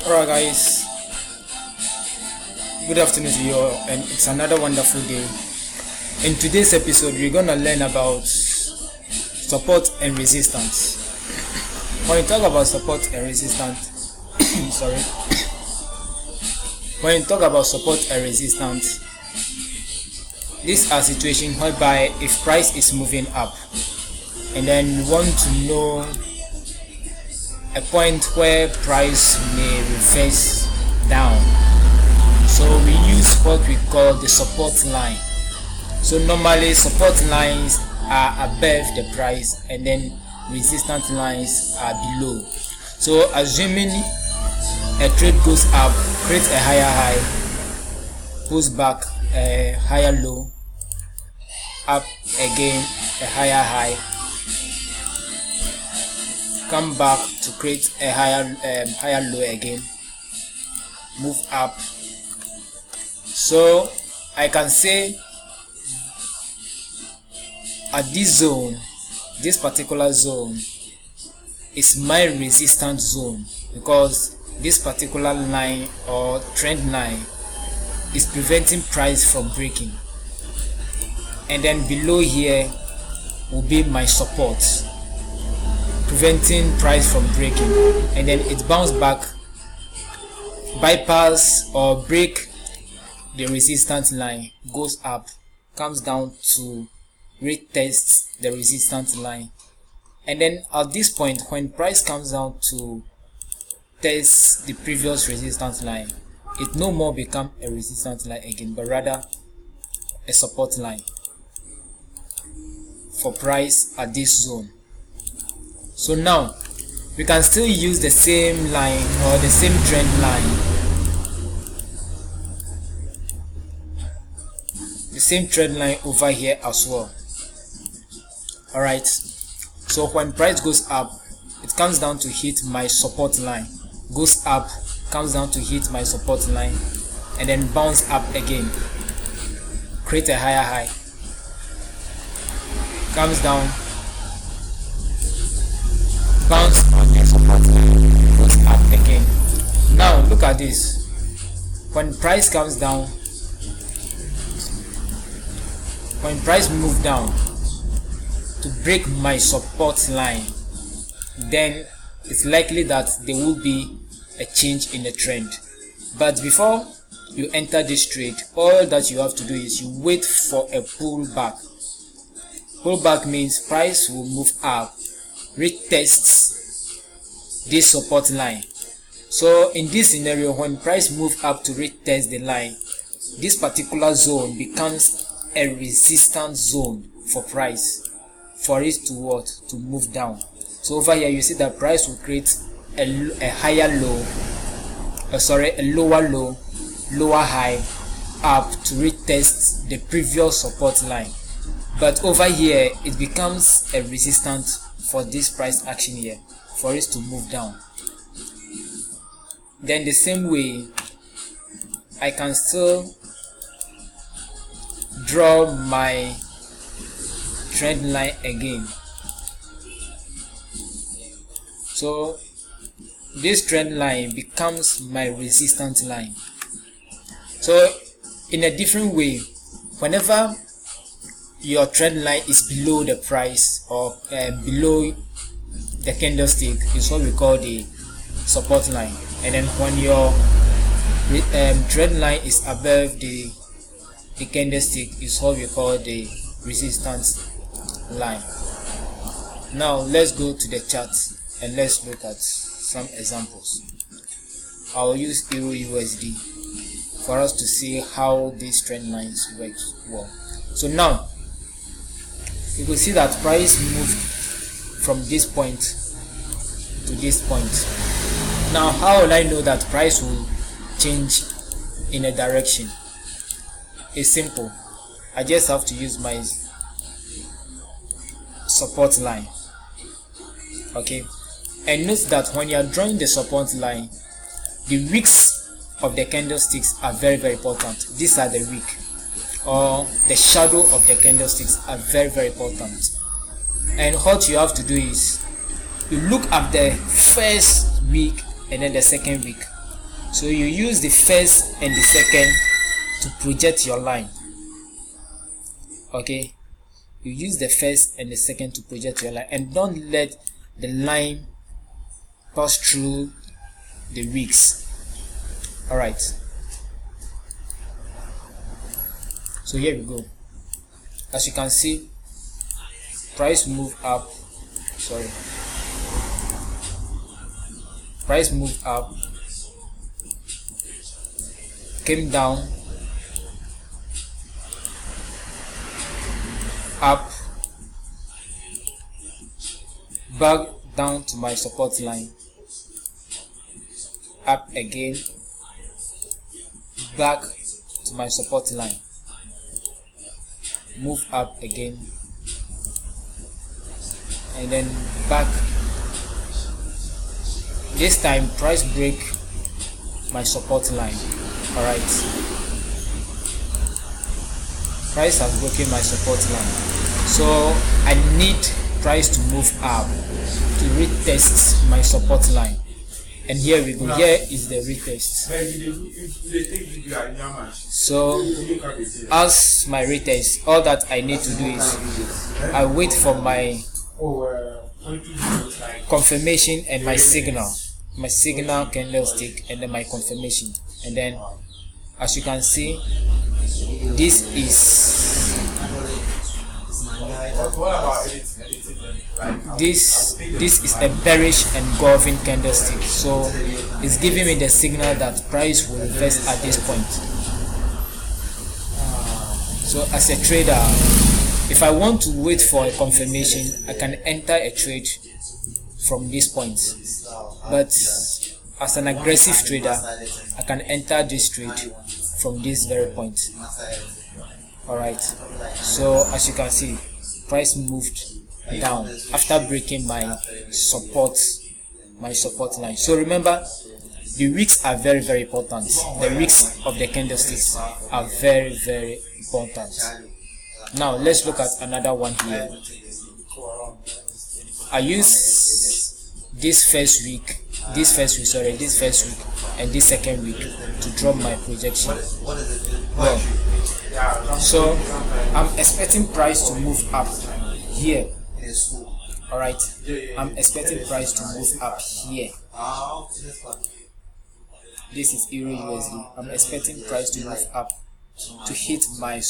Alright guys, good afternoon to you all, and it's another wonderful day. In today's episode we're gonna learn about support and resistance. When you talk about support and resistance when you talk about support and resistance, these are situations whereby if price is moving up and then you want to know a point where price may reverse down, so we use what we call the support line. So normally support lines are above the price and then resistance lines are below. So assuming a trade goes up, creates a higher high, pulls back a higher low, up again a higher high, come back to create a higher low again, move up. So I can say at this particular zone is my resistance zone, because this particular line or trend line is preventing price from breaking, and then below here will be my support, preventing price from breaking, and then it bounce back, bypass or break the resistance line, goes up, comes down to retest the resistance line, and then at this point when price comes down to test the previous resistance line, it no more become a resistance line again, but rather a support line for price at this zone. So now we can still use the same line or the same trend line, over here as well. Alright, so when price goes up, it comes down to hit my support line, goes up, comes down to hit my support line, and then bounce up again, create a higher high, comes down, bounce on the support line, goes up again. Now look at this. When price comes down, when price move down to break my support line, then it's likely that there will be a change in the trend. But before you enter this trade, all that you have to do is you wait for a pullback. Pullback means price will move up, retests this support line. So in this scenario, when price move up to retest the line, this particular zone becomes a resistance zone for price, for it to move down. So over here you see that price will create a lower low, lower high, up to retest the previous support line. But over here it becomes a resistance for this price action here, for it to move down. Then the same way I can still draw my trend line again. So this trend line becomes my resistance line. So in a different way, whenever your trend line is below the price or below the candlestick, is what we call the support line, and then when your trend line is above the candlestick, is what we call the resistance line. Now let's go to the chart and let's look at some examples. I'll use Euro USD for us to see how these trend lines work well. So now you will see that price moved from this point to this point. Now how will I know that price will change in a direction? It's simple. I just have to use my support line. Okay, and note that when you are drawing the support line, the wicks of the candlesticks are very important. These are the wick, or the shadow of the candlesticks are very important. And what you have to do is you look at the first wick and then the second wick. So you use the first and the second to project your line. Okay, you use the first and the second to project your line, and don't let the line pass through the wicks. All right, so here we go. As you can see, price move up, price move up, came down, up, back down to my support line, up again, back to my support line, move up again, and then back. This time price break my support line. All right, price has broken my support line, so I need price to move up to retest my support line. And here we go. Here is the retest. So as my retest, all that I need to do is I wait for my confirmation and my signal candlestick, and then my confirmation. And then as you can see, this is a bearish engulfing candlestick, so it's giving me the signal that price will reverse at this point. So as a trader, if I want to wait for a confirmation, I can enter a trade from this point, but as an aggressive trader, I can enter this trade from this very point. Alright, so as you can see, price moved down after breaking my support line. So remember, the wicks are very, very important. The wicks of the candlesticks are very, very important. Now let's look at another one here. I use this first week, and this second week to draw my projection. Well, so I'm expecting price to move up here. All right, I'm expecting price to move up here. This is Euro USD. I'm expecting price to move up to hit my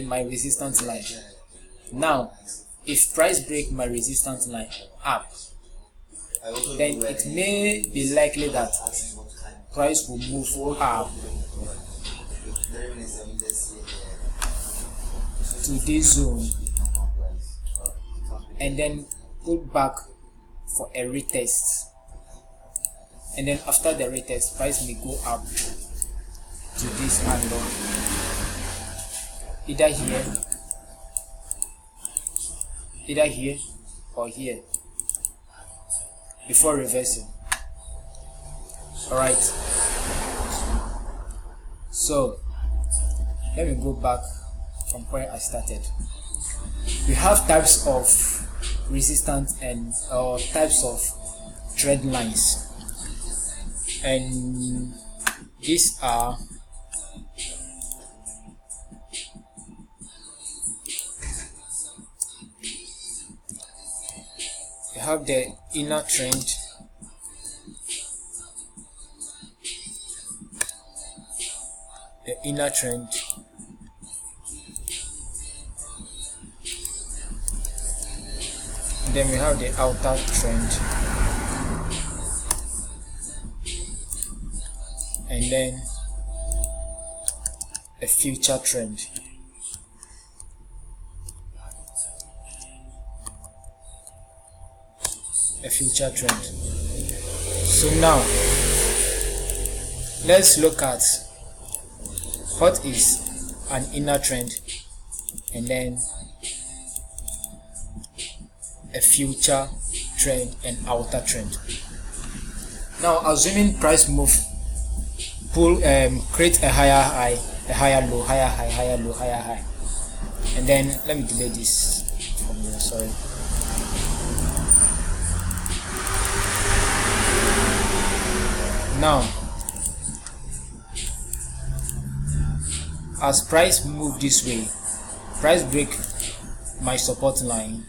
my resistance line. Now, if price break my resistance line up, then it may be likely that price will move up to this zone and then pull back for a retest, and then after the retest, price may go up to this handle, either here or here, before reversing. Alright, so let me go back from where I started. We have types of resistance and types of trend lines, and these are we have the inner trend, then we have the outer trend, and then a future trend. So now let's look at what is an inner trend and then a future trend and outer trend. Now assuming price move, create a higher high, a higher low, higher high, higher low, higher high, and then let me delete this from here, sorry. Now as price move this way, price break my support line,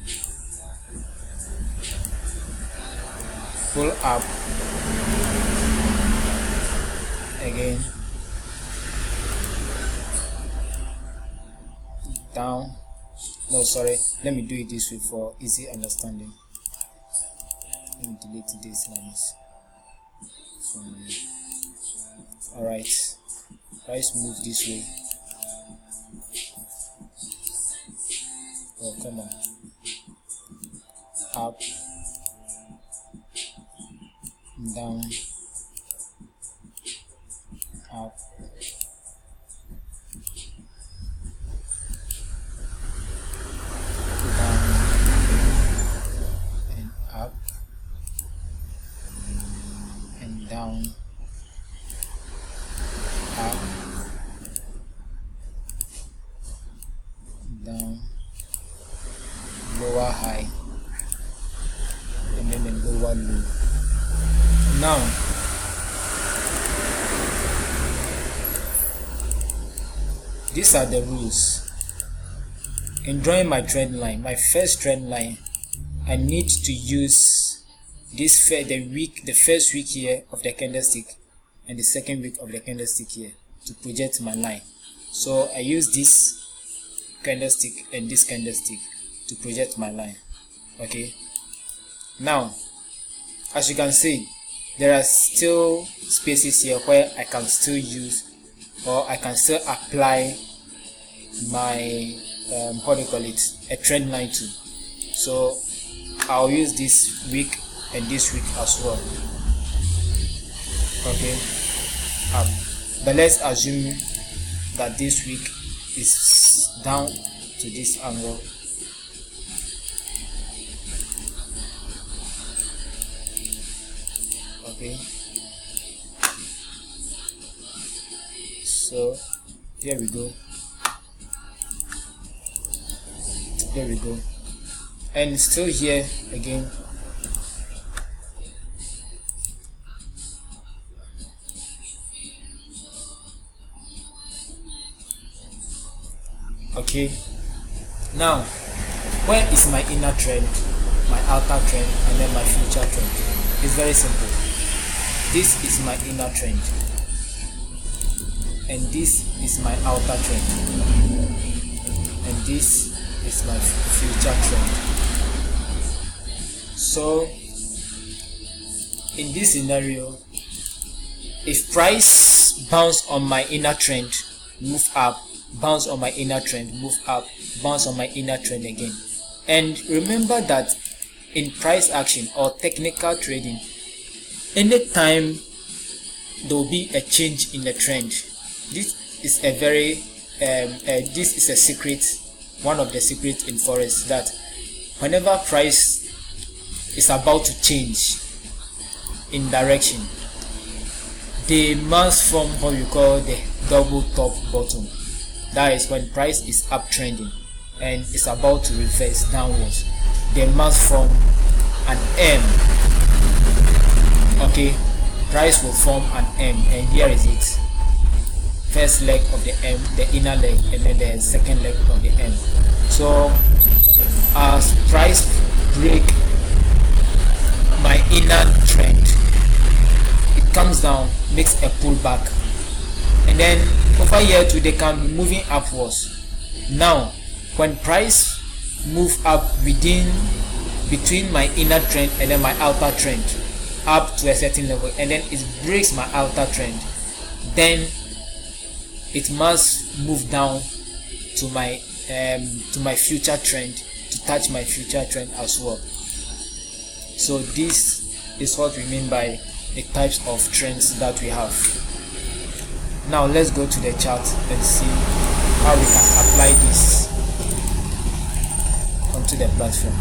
pull up again, down. No, sorry, let me do it this way for easy understanding. Let me delete these lines. Alright, price move this way. Oh, come on. Up, down, up, down, up, down, lower high, and then the lower low. Now these are the rules in drawing my trend line. My first trend line, I need to use this the first wick here of the candlestick and the second wick of the candlestick here to project my line. So I use this candlestick and this candlestick to project my line. Okay, now as you can see, there are still spaces here where I can still use, or I can still apply my what do you call it, a trend line to. So I'll use this wick and this wick as well. Okay, but let's assume that this wick is down to this angle. Okay, so here we go, and still here again. Okay, now where is my inner trend, my outer trend, and then my future trend? It's very simple. This is my inner trend and this is my outer trend, and this is my future trend. So in this scenario, if price bounce on my inner trend, move up, bounce on my inner trend, move up, bounce on my inner trend again. And remember that in price action or technical trading, anytime there will be a change in the trend, this is a very this is a secret, one of the secrets in forex, that whenever price is about to change in direction, they must form what we call the double top bottom. That is when price is uptrending and is about to reverse downwards, they must form an M. Okay, price will form an M, and here is it. First leg of the M, the inner leg, and then the second leg of the M. So as price break my inner trend, it comes down, makes a pullback, and then over here too they can be moving upwards. Now when price move up between my inner trend and then my outer trend up to a certain level, and then it breaks my outer trend, then it must move down to my future trend to touch my future trend as well. So this is what we mean by the types of trends that we have. Now let's go to the chart and see how we can apply this onto the platform.